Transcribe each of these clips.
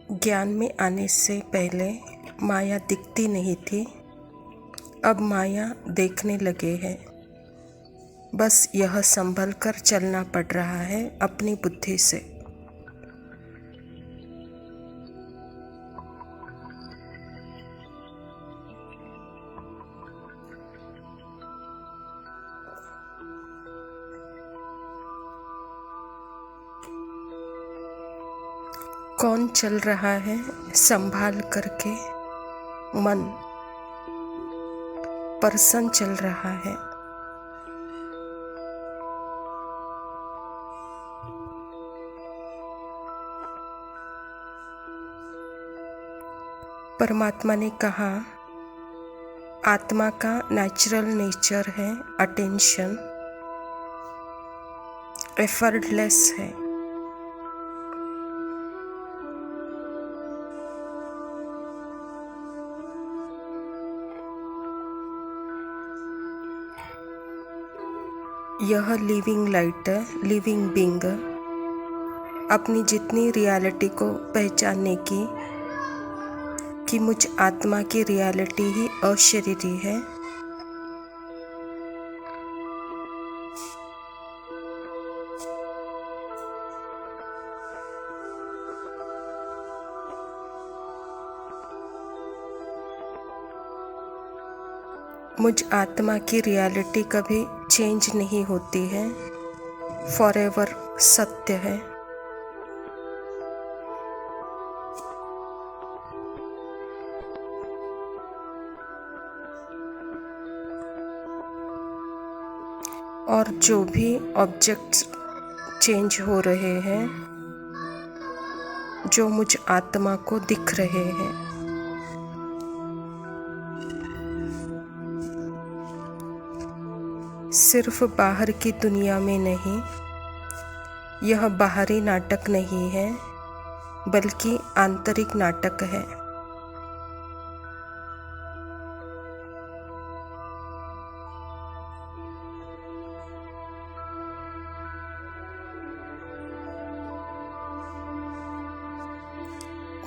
ज्ञान में आने से पहले माया दिखती नहीं थी, अब माया देखने लगे हैं। बस यह संभल कर चलना पड़ रहा है अपनी बुद्धि से। कौन चल रहा है संभाल करके? मन। पर्सन चल रहा है। परमात्मा ने कहा, आत्मा का नेचुरल नेचर है अटेंशन, एफर्टलेस है। यह लिविंग लाइट, लिविंग बीइंग अपनी जितनी रियलिटी को पहचानने की कि मुझ आत्मा की रियलिटी ही अशरीरी है, मुझ आत्मा की रियलिटी कभी चेंज नहीं होती है, फॉरएवर सत्य है। और जो भी ऑब्जेक्ट्स चेंज हो रहे हैं, जो मुझ आत्मा को दिख रहे हैं, सिर्फ बाहर की दुनिया में नहीं, यह बाहरी नाटक नहीं है बल्कि आंतरिक नाटक है।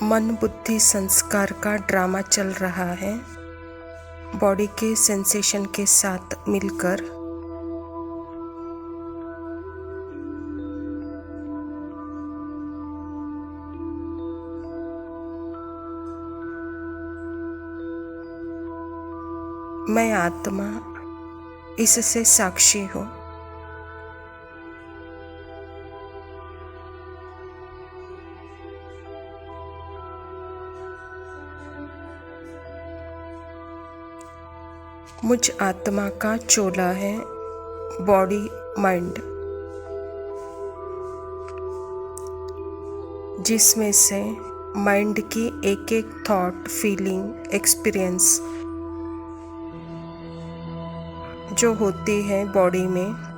मन बुद्धि संस्कार का ड्रामा चल रहा है बॉडी के सेंसेशन के साथ मिलकर। मैं आत्मा इससे साक्षी हूँ। मुझ आत्मा का चोला है बॉडी माइंड, जिसमें से माइंड की एक एक थॉट, फीलिंग, एक्सपीरियंस जो होती है बॉडी में,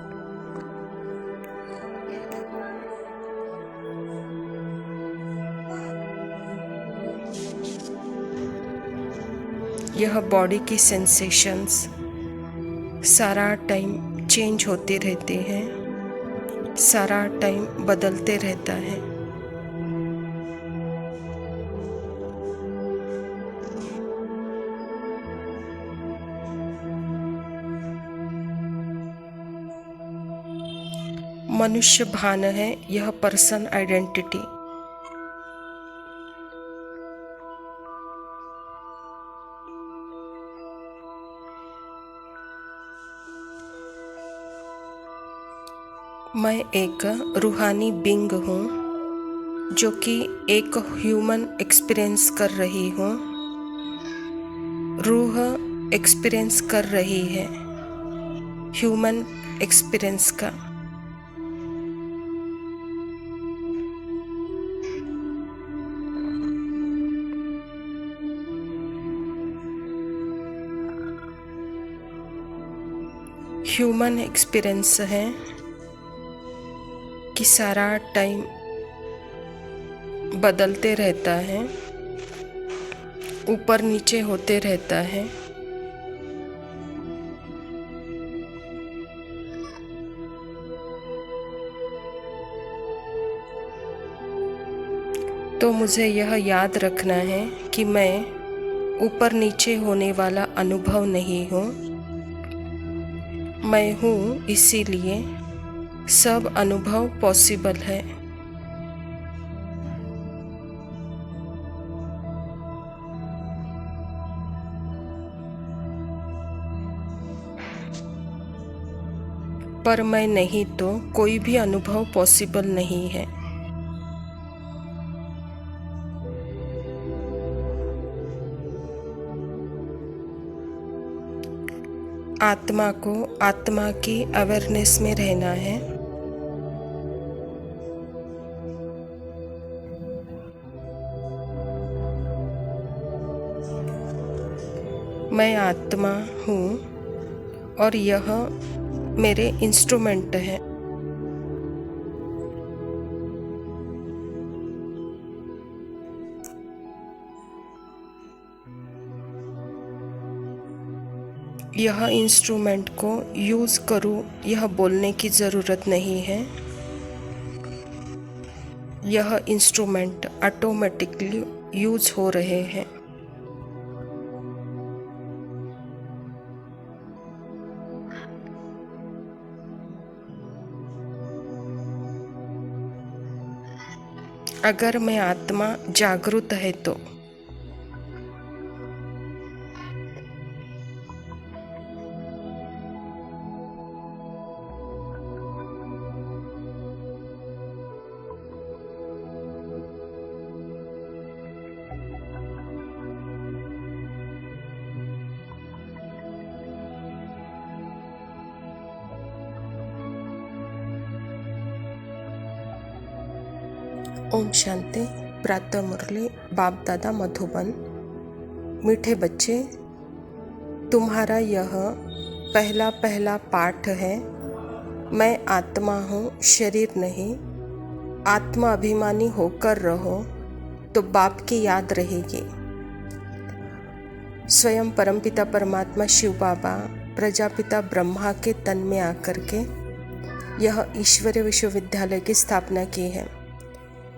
यह बॉडी की सेंसेशंस सारा टाइम चेंज होते रहते हैं, सारा टाइम बदलते रहता है। मनुष्य भान है यह पर्सन आइडेंटिटी। मैं एक रूहानी बीइंग हूँ जो कि एक ह्यूमन एक्सपीरियंस कर रही हूँ। रूह एक्सपीरियंस कर रही है ह्यूमन एक्सपीरियंस का। ह्यूमन एक्सपीरियंस है कि सारा टाइम बदलते रहता है, ऊपर नीचे होते रहता है। तो मुझे यह याद रखना है कि मैं ऊपर नीचे होने वाला अनुभव नहीं हूँ। मैं हूँ, इसीलिए सब अनुभव पॉसिबल है। पर मैं नहीं तो कोई भी अनुभव पॉसिबल नहीं है। आत्मा को आत्मा की अवेयरनेस में रहना है। मैं आत्मा हूँ और यह मेरे इंस्ट्रूमेंट है। यह इंस्ट्रूमेंट को यूज़ करूँ, यह बोलने की ज़रूरत नहीं है। यह इंस्ट्रूमेंट ऑटोमेटिकली यूज़ हो रहे हैं। अगर मैं आत्मा जागरूक है तो ओम शांति। प्रातः मुरली बाप दादा मधुबन। मीठे बच्चे, तुम्हारा यह पहला पाठ है। मैं आत्मा हूँ, शरीर नहीं। आत्मा अभिमानी होकर रहो तो बाप की याद रहेगी। स्वयं परमपिता परमात्मा शिव बाबा प्रजापिता ब्रह्मा के तन में आकर के यह ईश्वरीय विश्वविद्यालय की स्थापना की है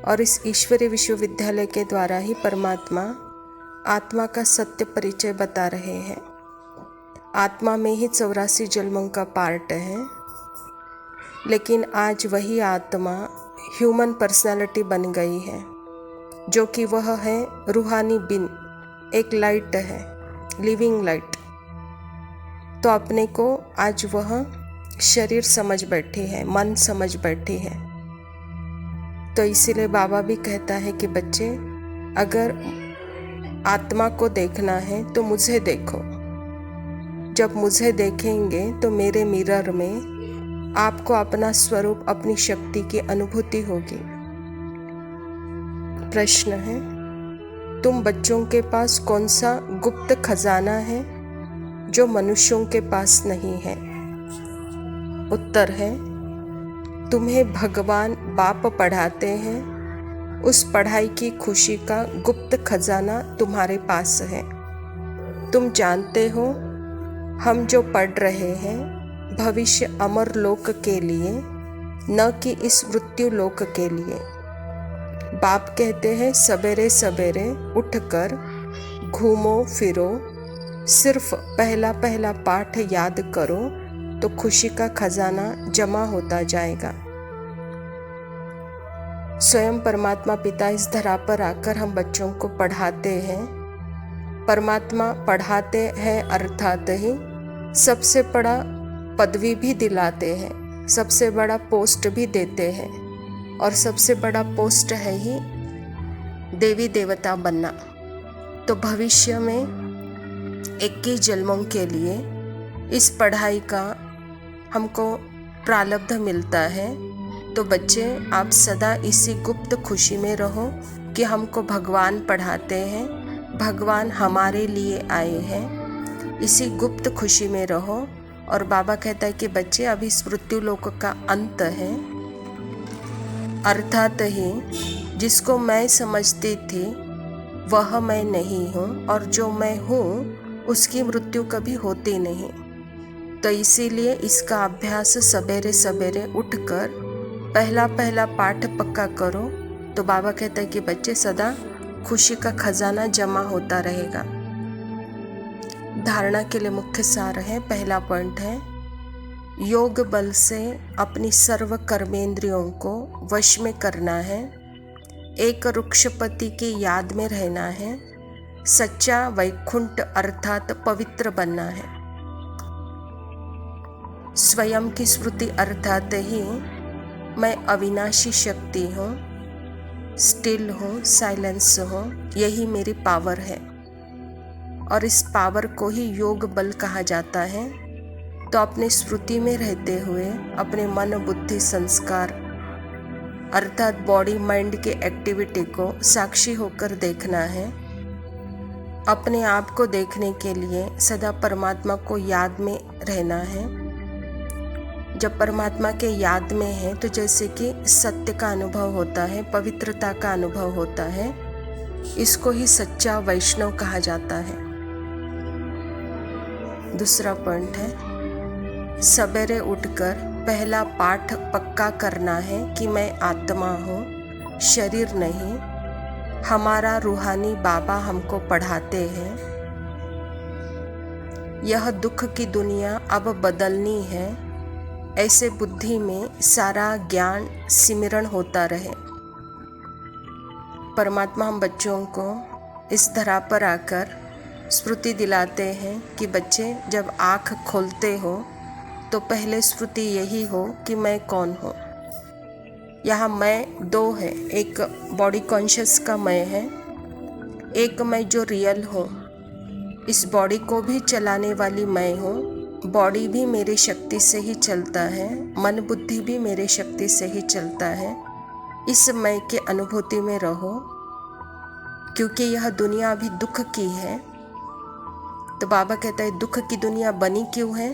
और इस ईश्वरीय विश्वविद्यालय के द्वारा ही परमात्मा आत्मा का सत्य परिचय बता रहे हैं। आत्मा में ही 84 जन्मों का पार्ट है, लेकिन आज वही आत्मा ह्यूमन पर्सनालिटी बन गई है, जो कि वह है रूहानी बिन, एक लाइट है, लिविंग लाइट। तो अपने को आज वह शरीर समझ बैठी है, मन समझ बैठी है। तो इसीलिए बाबा भी कहता है कि बच्चे, अगर आत्मा को देखना है तो मुझे देखो। जब मुझे देखेंगे तो मेरे मिरर में आपको अपना स्वरूप, अपनी शक्ति की अनुभूति होगी। प्रश्न है, तुम बच्चों के पास कौन सा गुप्त खजाना है जो मनुष्यों के पास नहीं है? उत्तर है, तुम्हें भगवान बाप पढ़ाते हैं। उस पढ़ाई की खुशी का गुप्त खजाना तुम्हारे पास है। तुम जानते हो, हम जो पढ़ रहे हैं भविष्य अमर लोक के लिए, न कि इस मृत्यु लोक के लिए। बाप कहते हैं सवेरे सवेरे उठकर घूमो फिरो, सिर्फ पहला पाठ याद करो तो खुशी का खजाना जमा होता जाएगा। स्वयं परमात्मा पिता इस धरा पर आकर हम बच्चों को पढ़ाते हैं। परमात्मा पढ़ाते हैं अर्थात ही सबसे बड़ा पदवी भी दिलाते हैं, सबसे बड़ा पोस्ट भी देते हैं, और सबसे बड़ा पोस्ट है ही देवी देवता बनना। तो भविष्य में 21 जन्मों के लिए इस पढ़ाई का हमको प्रारब्ध मिलता है। तो बच्चे, आप सदा इसी गुप्त खुशी में रहो कि हमको भगवान पढ़ाते हैं, भगवान हमारे लिए आए हैं। इसी गुप्त खुशी में रहो। और बाबा कहता है कि बच्चे, अभी इस मृत्यु लोक का अंत है, अर्थात ही जिसको मैं समझती थी वह मैं नहीं हूँ, और जो मैं हूँ उसकी मृत्यु कभी होती नहीं। तो इसीलिए इसका अभ्यास सवेरे सवेरे उठकर पहला पाठ पक्का करो तो बाबा कहता है कि बच्चे सदा खुशी का खजाना जमा होता रहेगा। धारणा के लिए मुख्य सार है, पहला पॉइंट है योग बल से अपनी सर्व कर्मेंद्रियों को वश में करना है, एक वृक्षपति की याद में रहना है, सच्चा वैकुंठ अर्थात पवित्र बनना है। स्वयं की स्मृति अर्थात ही मैं अविनाशी शक्ति हूँ, स्टिल हूँ, साइलेंस हूँ, यही मेरी पावर है और इस पावर को ही योग बल कहा जाता है। तो अपनी स्मृति में रहते हुए अपने मन बुद्धि संस्कार अर्थात बॉडी माइंड के एक्टिविटी को साक्षी होकर देखना है। अपने आप को देखने के लिए सदा परमात्मा को याद में रहना है। जब परमात्मा के याद में है तो जैसे कि सत्य का अनुभव होता है, पवित्रता का अनुभव होता है, इसको ही सच्चा वैष्णव कहा जाता है। दूसरा पॉइंट है सवेरे उठकर पहला पाठ पक्का करना है कि मैं आत्मा हूँ, शरीर नहीं। हमारा रूहानी बाबा हमको पढ़ाते हैं यह दुख की दुनिया अब बदलनी है, ऐसे बुद्धि में सारा ज्ञान सिमरण होता रहे। परमात्मा हम बच्चों को इस धरा पर आकर स्मृति दिलाते हैं कि बच्चे जब आँख खोलते हो तो पहले स्मृति यही हो कि मैं कौन हूँ। यहाँ मैं दो है, एक बॉडी कॉन्शियस का मैं है, एक मैं जो रियल हूँ, इस बॉडी को भी चलाने वाली मैं हूँ। बॉडी भी मेरी शक्ति से ही चलता है, मन बुद्धि भी मेरी शक्ति से ही चलता है। इस मैं के अनुभूति में रहो, क्योंकि यह दुनिया अभी दुख की है। तो बाबा कहता है दुख की दुनिया बनी क्यों है?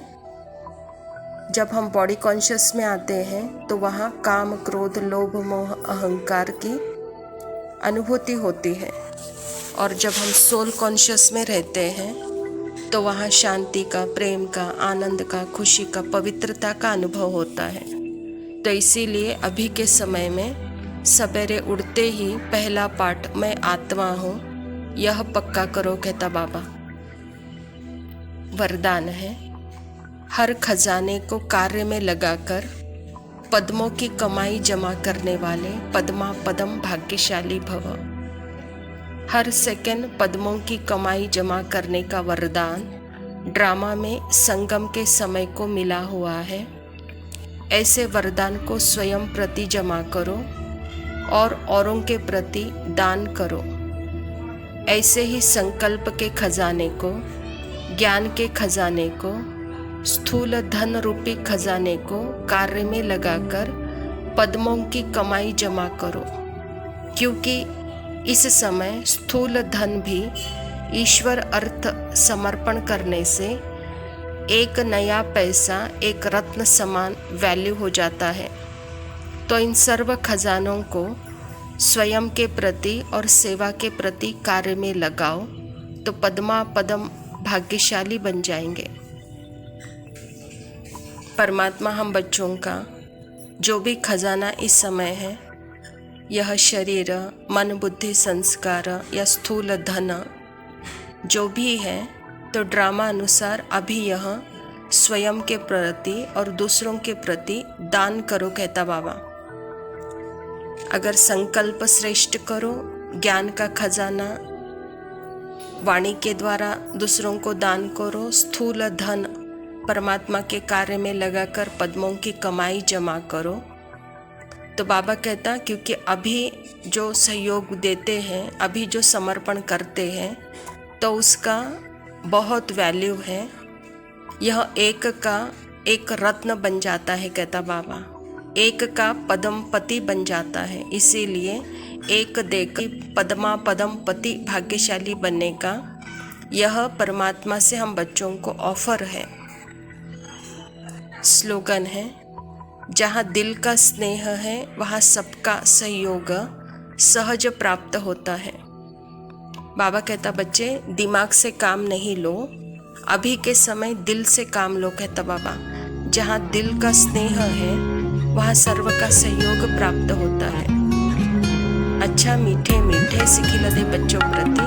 जब हम बॉडी कॉन्शियस में आते हैं तो वहाँ काम क्रोध लोभ मोह अहंकार की अनुभूति होती है, और जब हम सोल कॉन्शियस में रहते हैं तो वहाँ शांति का, प्रेम का, आनंद का, खुशी का, पवित्रता का अनुभव होता है। तो इसीलिए अभी के समय में सवेरे उठते ही पहला पाठ मैं आत्मा हूँ यह पक्का करो, कहता बाबा। वरदान है हर खजाने को कार्य में लगाकर पद्मों की कमाई जमा करने वाले पद्मा पदम भाग्यशाली भव। हर सेकंड पद्मों की कमाई जमा करने का वरदान ड्रामा में संगम के समय को मिला हुआ है। ऐसे वरदान को स्वयं प्रति जमा करो और औरों के प्रति दान करो। ऐसे ही संकल्प के खजाने को, ज्ञान के खजाने को, स्थूल धन रूपी खजाने को कार्य में लगाकर पद्मों की कमाई जमा करो, क्योंकि इस समय स्थूल धन भी ईश्वर अर्थ समर्पण करने से एक नया पैसा एक रत्न समान वैल्यू हो जाता है। तो इन सर्व खजानों को स्वयं के प्रति और सेवा के प्रति कार्य में लगाओ, तो पद्मा पदम भाग्यशाली बन जाएंगे। परमात्मा हम बच्चों का जो भी खजाना इस समय है, यह शरीर, मन, बुद्धि, संस्कार या स्थूल धन जो भी है, तो ड्रामा अनुसार अभी यह स्वयं के प्रति और दूसरों के प्रति दान करो, कहता बाबा। अगर संकल्प श्रेष्ठ करो, ज्ञान का खजाना वाणी के द्वारा दूसरों को दान करो, स्थूल धन परमात्मा के कार्य में लगाकर पद्मों की कमाई जमा करो, तो बाबा कहता क्योंकि अभी जो सहयोग देते हैं, अभी जो समर्पण करते हैं, तो उसका बहुत वैल्यू है। यह एक का एक रत्न बन जाता है, कहता बाबा, एक का पद्म पति बन जाता है। इसीलिए एक देकर पद्मा पदम पति भाग्यशाली बनने का यह परमात्मा से हम बच्चों को ऑफर है। स्लोगन है, जहाँ दिल का स्नेह है वहाँ सबका सहयोग सहज प्राप्त होता है। बाबा कहता बच्चे दिमाग से काम नहीं लो, अभी के समय दिल से काम लो, कहता बाबा। जहाँ दिल का स्नेह है वहाँ सर्व का सहयोग प्राप्त होता है। अच्छा मीठे मीठे से खिलते बच्चों प्रति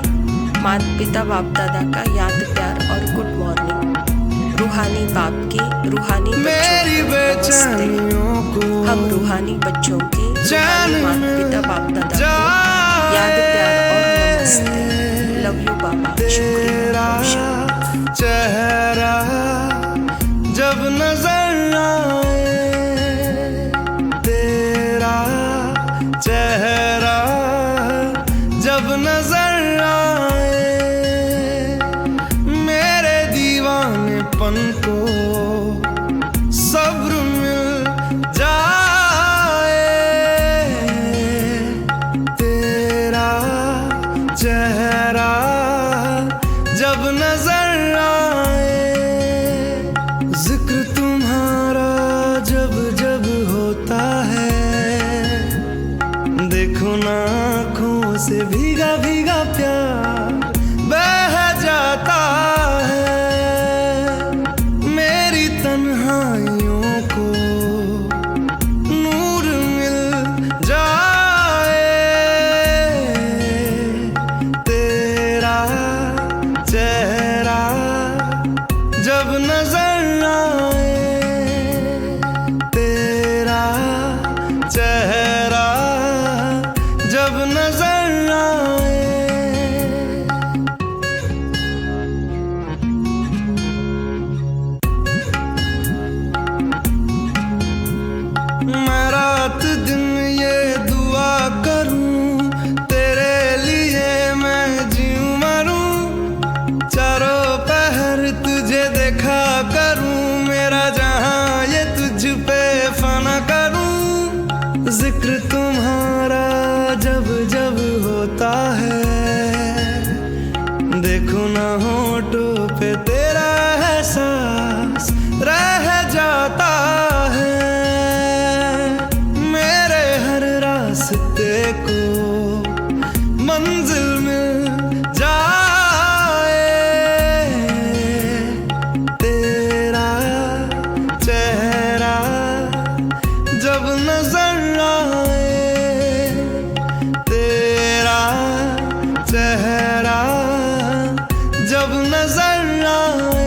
माता पिता बाप दादा का याद प्यार और गुड मॉर्निंग। रूहानी बाप की रूहानी बच्चों को नमस्ते। हम रूहानी बच्चों की रूहानी माता पिता बाप दादा को याद प्यार और नमस्ते। लव यू बाबा। शुक्रिया। चेहरा जब नजर आए, तेरा चेहरा जब नजर आए, मेरे दीवानेपन को सब्र मिल जाए। तेरा चेहरा जब नजर आए, जिक्र तुम्हारा जब जब होता है, देखो ना आँखों से भीगा भीगा प्यार बह जाता है। मेरी तन्हाइयों को नूर मिल जाए। तेरा चेहरा जब नजर आए, तेरा चेहरा जब नजर आए। मैं रात दिन ये दुआ करूं, तेरे लिए मैं जीऊं मरूं, चारों पहर तुझे देखा करूं, मेरा जहां ये तुझ पे फना करूं। जिक्र तुम्हारा जब जब होता है, देखो ना होठों पे तेरा एहसास रह जाता है। मेरे हर रास्ते को मंजिल मिल जाए। तेरा चेहरा जब नजर आए, तेरा चेहरा जब नजर आए।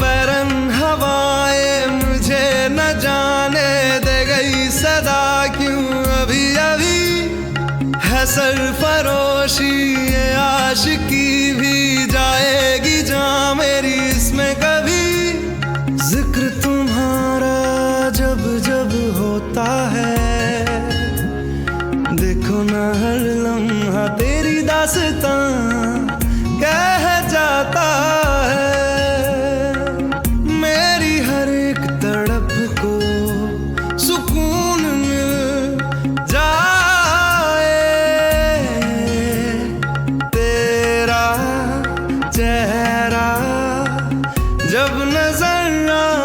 बरन हवाएं मुझे न जाने दे गई सदा क्यों अभी अभी, है सरफरोशी ये आशिकी भी जाएगी जहाँ मेरी इसमें कभी। जिक्र तुम्हारा जब जब होता है, देखो ना हर लम्हा तेरी दास्तां कह जाता है। मेरी हर एक तड़प को सुकून मिल जाए। तेरा चेहरा जब नजर आए,